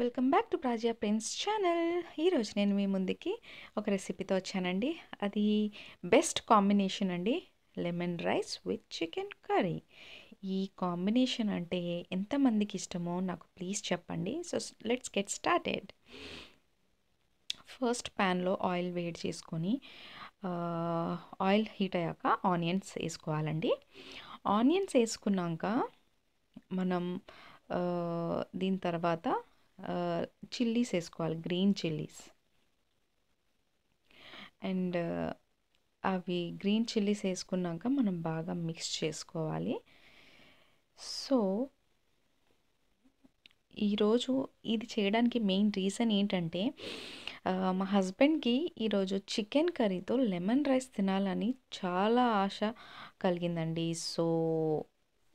Welcome back to Prajya prince channel. ఈరోజు నేను మీ ముందుకి ఒక రెసిపీతో వచ్చానండి. అది బెస్ట్ కాంబినేషన్ అండి, lemon rice with chicken curry. ఈ కాంబినేషన్ అంటే ఎంతమందికి ఇష్టమో నాకు ప్లీజ్ చెప్పండి. So let's get started. First ప్యాన్లో ఆయిల్ వేడి చేసుకొని ఆయిల్ హీట్ అయ్యాక ఆనియన్స్ వేసుకోవాలండి. ఆనియన్స్ వేసుకున్నాక మనం దీని తర్వాత చిల్లీస్ వేసుకోవాలి, గ్రీన్ చిల్లీస్. అండ్ అవి గ్రీన్ చిల్లీస్ వేసుకున్నాక మనం బాగా మిక్స్ చేసుకోవాలి. సో ఈరోజు ఇది చేయడానికి మెయిన్ రీజన్ ఏంటంటే మా హస్బెండ్కి ఈరోజు చికెన్ కర్రీతో లెమన్ రైస్ తినాలని చాలా ఆశ కలిగిందండి. సో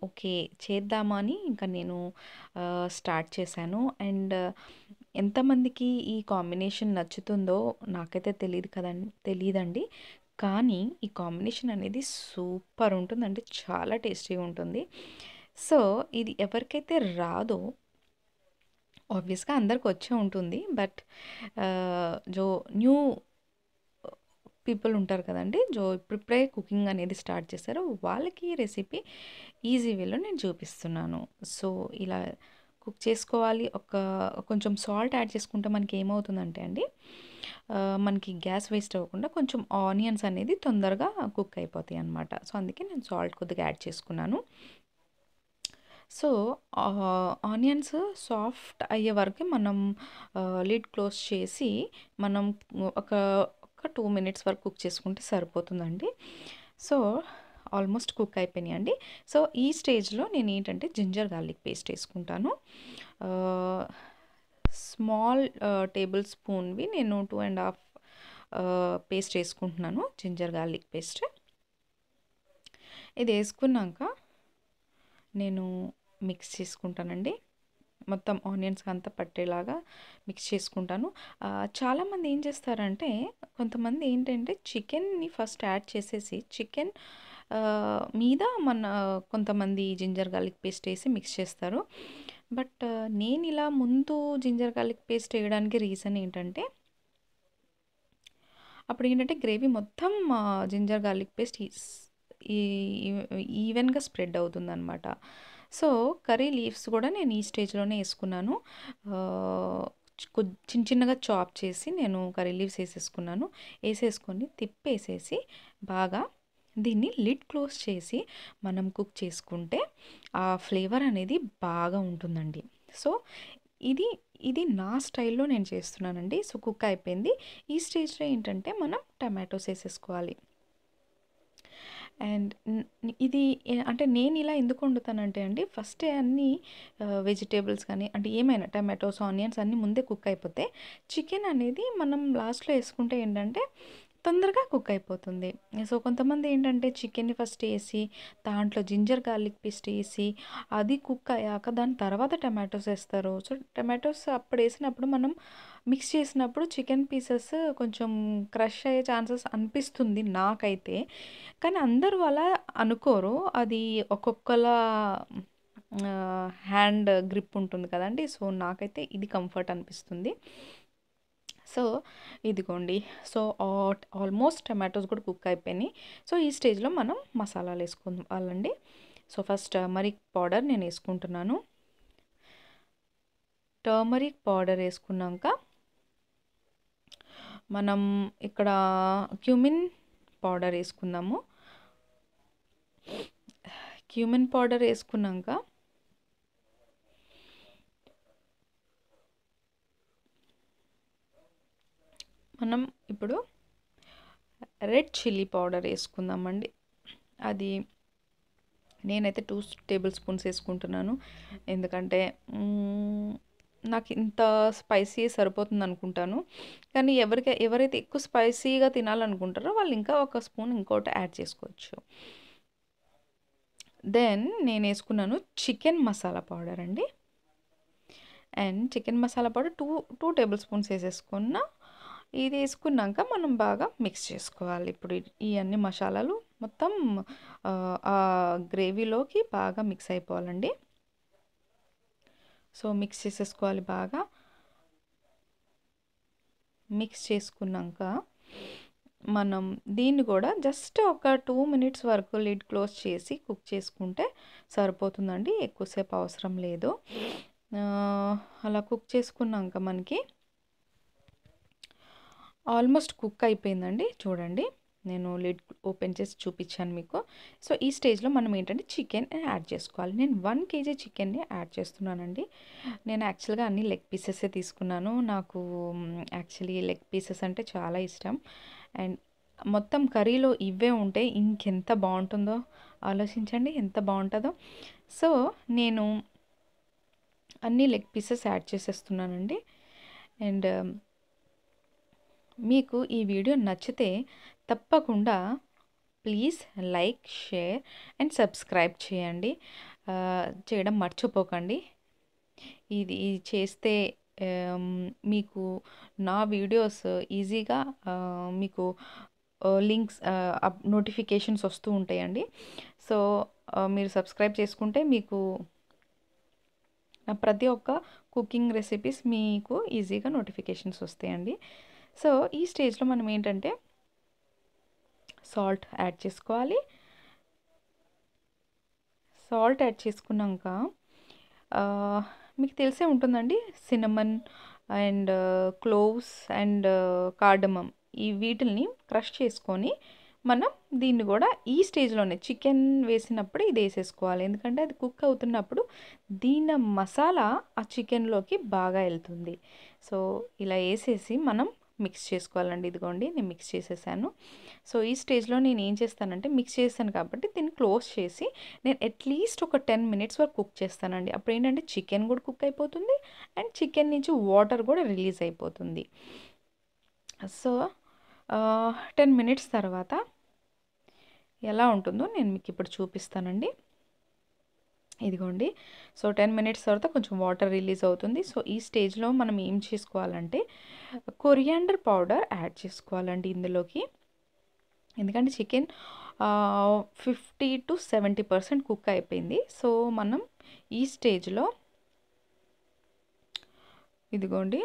ఓకే చేద్దామని ఇంకా నేను స్టార్ట్ చేశాను. అండ్ ఎంతమందికి ఈ కాంబినేషన్ నచ్చుతుందో నాకైతే తెలియదండి. కానీ ఈ కాంబినేషన్ అనేది సూపర్ ఉంటుందండి, చాలా టేస్టీగా ఉంటుంది. సో ఇది ఎవరికైతే రాదో ఆబ్వియస్గా అందరికి వచ్చే ఉంటుంది, బట్ జో న్యూ పీపుల్ ఉంటారు కదండి, జో ఇప్పుడిప్పుడే కుకింగ్ అనేది స్టార్ట్ చేశారో వాళ్ళకి రెసిపీ ఈజీ వేలో నేను చూపిస్తున్నాను. సో ఇలా కుక్ చేసుకోవాలి. కొంచెం సాల్ట్ యాడ్ చేసుకుంటే మనకి ఏమవుతుందంటే అండి, మనకి గ్యాస్ వేస్ట్ అవ్వకుండా కొంచెం ఆనియన్స్ అనేది తొందరగా కుక్ అయిపోతాయి అన్నమాట. సో అందుకే నేను సాల్ట్ కొద్దిగా యాడ్ చేసుకున్నాను. సో ఆనియన్స్ సాఫ్ట్ అయ్యే వరకు మనం లిడ్ క్లోజ్ చేసి మనం ఒక 2 మినిట్స్ వరకు కుక్ చేసుకుంటే సరిపోతుందండి. సో ఆల్మోస్ట్ కుక్ అయిపోయినాయండి. సో ఈ స్టేజ్లో నేను ఏంటంటే జింజర్ గార్లిక్ పేస్ట్ వేసుకుంటాను. స్మాల్ టేబుల్ స్పూన్వి నేను 2.5 పేస్ట్ వేసుకుంటున్నాను, జింజర్ గార్లిక్ పేస్ట్. ఇది వేసుకున్నాక నేను మిక్స్ చేసుకుంటానండి, మొత్తం ఆనియన్స్కి అంతా పట్టేలాగా మిక్స్ చేసుకుంటాను. చాలామంది ఏం చేస్తారంటే, కొంతమంది ఏంటంటే చికెన్ని ఫస్ట్ యాడ్ చేసేసి చికెన్ మీద కొంతమంది జింజర్ గార్లిక్ పేస్ట్ వేసి మిక్స్ చేస్తారు. బట్ నేను ఇలా ముందు జింజర్ గార్లిక్ పేస్ట్ వేయడానికి రీజన్ ఏంటంటే, అప్పుడు ఏంటంటే గ్రేవీ మొత్తం జింజర్ గార్లిక్ పేస్ట్ ఈవెన్గా స్ప్రెడ్ అవుతుందన్నమాట. సో కర్రీ లీవ్స్ కూడా నేను ఈ స్టేజ్లోనే వేసుకున్నాను. చిన్న చిన్నగా చాప్ చేసి నేను కర్రీ లీవ్స్ వేసేసుకున్నాను. వేసేసుకొని తిప్పేసేసి బాగా దీన్ని లిడ్ క్లోజ్ చేసి మనం కుక్ చేసుకుంటే ఆ ఫ్లేవర్ అనేది బాగా ఉంటుందండి. సో ఇది నా స్టైల్లో నేను చేస్తున్నానండి. సో కుక్ అయిపోయింది. ఈ స్టేజ్లో ఏంటంటే మనం టమాటోస్ వేసేసుకోవాలి. అండ్ ఇది అంటే నేను ఇలా ఎందుకు వండుతానంటే అండి, ఫస్టే అన్నీ వెజిటేబుల్స్ కానీ అంటే ఏమైనా టమాటోస్, ఆనియన్స్ అన్నీ ముందే కుక్ అయిపోతే చికెన్ అనేది మనం లాస్ట్లో వేసుకుంటే ఏంటంటే తొందరగా కుక్ అయిపోతుంది. సో కొంతమంది ఏంటంటే చికెన్ని ఫస్ట్ వేసి దాంట్లో జింజర్ గార్లిక్ పేస్ట్ వేసి అది కుక్ అయ్యాక దాని తర్వాత టమాటోస్ వేస్తారు. సో టమాటోస్ అప్పుడు వేసినప్పుడు మనం మిక్స్ చేసినప్పుడు చికెన్ పీసెస్ కొంచెం క్రష్ అయ్యే ఛాన్సెస్ అనిపిస్తుంది నాకైతే. కానీ అందరూ అలా అనుకోరు, అది ఒక్కొక్కల హ్యాండ్ గ్రిప్ ఉంటుంది కదండి. సో నాకైతే ఇది కంఫర్ట్ అనిపిస్తుంది. సో ఇదిగోండి, సో ఆల్మోస్ట్ టమాటోస్ కూడా కుక్ అయిపోయినాయి. సో ఈ స్టేజ్లో మనం మసాలాలు వేసుకోవాలండి. సో ఫస్ట్ టర్మరిక్ పౌడర్ నేను వేసుకుంటున్నాను. టర్మరిక్ పౌడర్ వేసుకున్నాక మనం ఇక్కడ క్యూమిన్ పౌడర్ వేసుకుందాము. క్యూమిన్ పౌడర్ వేసుకున్నాక మనం ఇప్పుడు రెడ్ చిల్లీ పౌడర్ వేసుకుందామండి. అది నేనైతే 2 టేబుల్ స్పూన్స్ వేసుకుంటున్నాను, ఎందుకంటే నాకు ఇంత స్పైసీ సరిపోతుంది అనుకుంటాను. కానీ ఎవరైతే ఎక్కువ స్పైసీగా తినాలనుకుంటారో వాళ్ళు ఇంకా ఒక స్పూన్ ఇంకోటి యాడ్ చేసుకోవచ్చు. దెన్ నేను వేసుకున్నాను చికెన్ మసాలా పౌడర్ అండి. And chicken masala powder 2 tablespoons వేసేసుకున్నా. ఇది వేసుకున్నాక మనం బాగా మిక్స్ చేసుకోవాలి. ఇప్పుడు ఈ అన్ని మసాలాలు మొత్తం ఆ గ్రేవీలోకి బాగా మిక్స్ అయిపోవాలండి. సో మిక్స్ చేసేసుకోవాలి బాగా. మిక్స్ చేసుకున్నాక మనం దీన్ని కూడా జస్ట్ ఒక 2 మినిట్స్ వరకు లిడ్ క్లోజ్ చేసి కుక్ చేసుకుంటే సరిపోతుందండి. ఎక్కువసేపు అవసరం లేదు. అలా కుక్ చేసుకున్నాక మనకి ఆల్మోస్ట్ కుక్ అయిపోయిందండి. చూడండి, నేను లిడ్ ఓపెన్ చేసి చూపించాను మీకు. సో ఈ స్టేజ్లో మనం ఏంటంటే చికెన్ యాడ్ చేసుకోవాలి. నేను 1 kg చికెన్ని యాడ్ చేస్తున్నానండి. నేను యాక్చువల్గా అన్ని లెగ్ పీసెసే తీసుకున్నాను. నాకు యాక్చువల్లీ లెగ్ పీసెస్ అంటే చాలా ఇష్టం. అండ్ మొత్తం కర్రీలో ఇవే ఉంటే ఇంకెంత బాగుంటుందో ఆలోచించండి, ఎంత బాగుంటుందో. సో నేను అన్ని లెగ్ పీసెస్ యాడ్ చేసేస్తున్నానండి. అండ్ మీకు ఈ వీడియో నచ్చితే తప్పకుండా please like, share and subscribe చేయండి. చేయడం మర్చిపోకండి. ఇది చేస్తే మీకు నా వీడియోస్ ఈజీగా మీకు లింక్స్ నోటిఫికేషన్స్ వస్తూ ఉంటాయండి. సో మీరు సబ్స్క్రైబ్ చేసుకుంటే మీకు ప్రతి ఒక్క కుకింగ్ రెసిపీస్ మీకు ఈజీగా నోటిఫికేషన్స్ వస్తాయండి. సో ఈ స్టేజ్లో మనం ఏంటంటే సాల్ట్ యాడ్ చేసుకోవాలి. సాల్ట్ యాడ్ చేసుకున్నాక మీకు తెలిసే ఉంటుందండి, cinnamon and cloves and cardamom, ఈ వీటిల్ని క్రష్ చేసుకొని మనం దీన్ని కూడా ఈ స్టేజ్లోనే చికెన్ వేసినప్పుడు ఇది వేసేసుకోవాలి. ఎందుకంటే అది కుక్ అవుతున్నప్పుడు దీని మసాలా ఆ చికెన్లోకి బాగా వెళ్తుంది. సో ఇలా వేసేసి మనం మిక్స్ చేసుకోవాలండి. ఇదిగోండి, నేను మిక్స్ చేసేసాను. సో ఈ స్టేజ్లో నేను ఏం చేస్తానంటే, మిక్స్ చేస్తాను కాబట్టి దీన్ని క్లోజ్ చేసి నేను అట్లీస్ట్ ఒక 10 మినిట్స్ వరకు కుక్ చేస్తానండి. అప్పుడు ఏంటంటే చికెన్ కూడా కుక్ అయిపోతుంది అండ్ చికెన్ నుంచి వాటర్ కూడా రిలీజ్ అయిపోతుంది. సో 10 మినిట్స్ తర్వాత ఎలా ఉంటుందో నేను మీకు ఇప్పుడు చూపిస్తానండి. ఇదిగోండి, సో 10 మినిట్స్ తర్వాత కొంచెం వాటర్ రిలీజ్ అవుతుంది. సో ఈ స్టేజ్లో మనం ఏం చేసుకోవాలంటే కొరియాండర్ పౌడర్ యాడ్ చేసుకోవాలండి ఇందులోకి. ఎందుకంటే చికెన్ 50 to 70% కుక్ అయిపోయింది. సో మనం ఈ స్టేజ్లో ఇదిగోండి,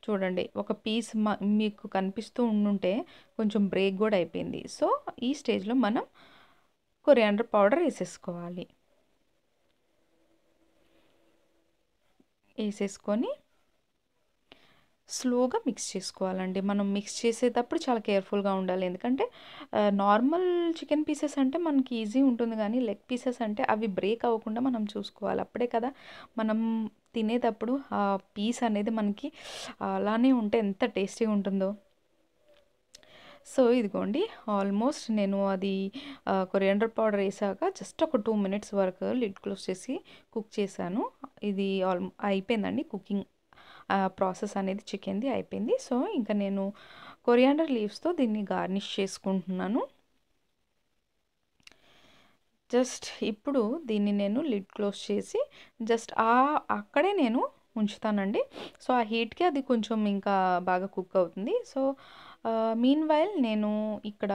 చూడండి, ఒక పీస్ మీకు కనిపిస్తూ ఉండుంటే కొంచెం బ్రేక్ కూడా అయిపోయింది. సో ఈ స్టేజ్లో మనం కొరియాండర్ పౌడర్ వేసేసుకోవాలి. వేసేసుకొని స్లోగా మిక్స్ చేసుకోవాలండి. మనం మిక్స్ చేసేటప్పుడు చాలా కేర్ఫుల్గా ఉండాలి. ఎందుకంటే నార్మల్ చికెన్ పీసెస్ అంటే మనకి ఈజీ ఉంటుంది, కానీ లెగ్ పీసెస్ అంటే అవి బ్రేక్ అవ్వకుండా మనం చూసుకోవాలి. అప్పుడే కదా మనం తినేటప్పుడు ఆ పీస్ అనేది మనకి అలానే ఉంటే ఎంత టేస్టీగా ఉంటుందో. సో ఇదిగోండి, ఆల్మోస్ట్ నేను అది కొరియాండర్ పౌడర్ వేసాక జస్ట్ ఒక 2 మినిట్స్ వరకు లిడ్ క్లోజ్ చేసి కుక్ చేశాను. ఇది అయిపోయిందండి, కుకింగ్ ప్రాసెస్ అనేది చికెన్ది అయిపోయింది. సో ఇంకా నేను కొరియాండర్ లీవ్స్తో దీన్ని గార్నిష్ చేసుకుంటున్నాను. జస్ట్ ఇప్పుడు దీన్ని నేను లిడ్ క్లోజ్ చేసి జస్ట్ అక్కడే నేను ఉంచుతానండి. సో ఆ హీట్కి అది కొంచెం ఇంకా బాగా కుక్ అవుతుంది. సో మీన్ వైల్ నేను ఇక్కడ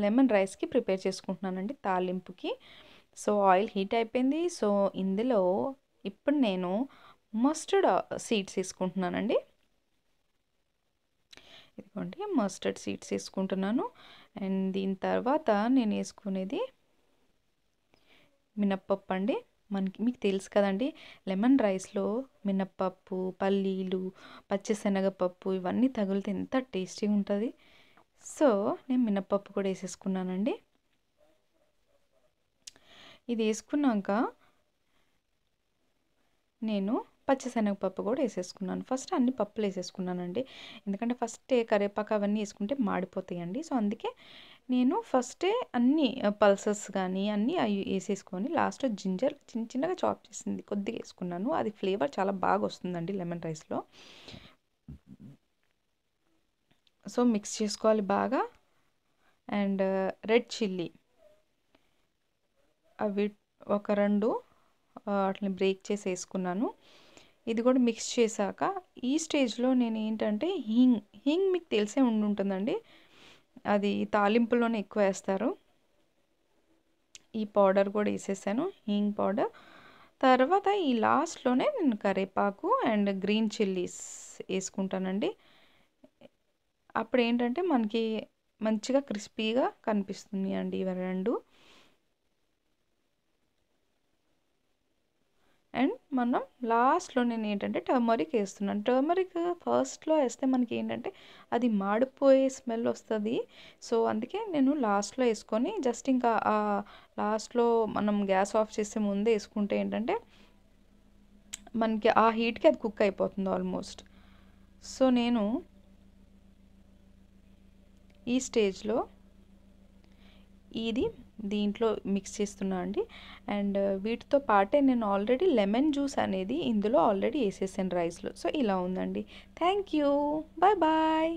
లెమన్ రైస్కి ప్రిపేర్ చేసుకుంటున్నానండి, తాలింపుకి. సో ఆయిల్ హీట్ అయిపోయింది. సో ఇందులో ఇప్పుడు నేను మస్టర్డ్ సీడ్స్ వేసుకుంటున్నానండి. ఇదిగోండి, మస్టర్డ్ సీడ్స్ వేసుకుంటున్నాను. అండ్ దీని తర్వాత నేను వేసుకునేది మినప్పప్పు అండి. మీకు తెలుసు కదండి, లెమన్ రైస్లో మినప్పప్పు, పల్లీలు, పచ్చిశనగపప్పు ఇవన్నీ తగిలితే ఎంత టేస్టీగా ఉంటుంది. సో నేను మినప్పప్పు కూడా వేసేసుకున్నానండి. ఇది వేసుకున్నాక నేను పచ్చిశనగపప్పు కూడా వేసేసుకున్నాను. ఫస్ట్ అన్ని పప్పులు వేసేసుకున్నానండి, ఎందుకంటే ఫస్ట్ కరివేపాకు అవన్నీ వేసుకుంటే మాడిపోతాయండి. సో అందుకే నేను ఫస్టే అన్ని పల్సెస్ కానీ అన్నీ అవి వేసేసుకొని లాస్ట్లో జింజర్ చిన్న చిన్నగా చాప్ చేసింది కొద్దిగా వేసుకున్నాను. అది ఫ్లేవర్ చాలా బాగా వస్తుందండి లెమన్ రైస్లో. సో మిక్స్ చేసుకోవాలి బాగా. అండ్ రెడ్ చిల్లీ అవి ఒక 2 వాటిని బ్రేక్ చేసి వేసుకున్నాను. ఇది కూడా మిక్స్ చేశాక ఈ స్టేజ్లో నేను ఏంటంటే హింగ్ మీకు తెలిసే ఉంటుందండి, అది తాలింపులోనే ఎక్కువ వేస్తారు. ఈ పౌడర్ కూడా వేసేసాను, హింగ్ పౌడర్. తర్వాత ఈ లాస్ట్లోనే నేను కరివేపాకు అండ్ గ్రీన్ చిల్లీస్ వేసుకుంటానండి. అప్పుడేంటంటే మనకి మంచిగా క్రిస్పీగా కనిపిస్తుంది అండి ఇవి 2. అండ్ మనం లాస్ట్‌లో నేనేంటంటే టర్మరిక్ ఏస్తున్నాను. టర్మరిక్ ఫస్ట్‌లో ఏస్తే మనకేంటంటే అది మాడిపోయే స్మెల్ వస్తది. సో, అందుకే నేను లాస్ట్‌లో ఏసుకొని జస్ట్ ఇంకా లాస్ట్‌లో మనం గ్యాస్ ఆఫ్ చేసే ముందే ఏసుకుంటే ఏంటంటే మనకి ఆ హీట్‌కి అది కుక్ అయిపోతుంది ఆల్మోస్ట్. సో, నేను ఈ స్టేజ్‌లో ఇది దీంట్లో మిక్స్ చేస్తున్నా అండి. అండ్ వీటితో పాటే నేను ఆల్రెడీ లెమన్ జ్యూస్ అనేది ఇందులో ఆల్రెడీ ఏసేసాను రైస్‌లో. సో, ఇలా ఉందండి. Thank you. Bye bye.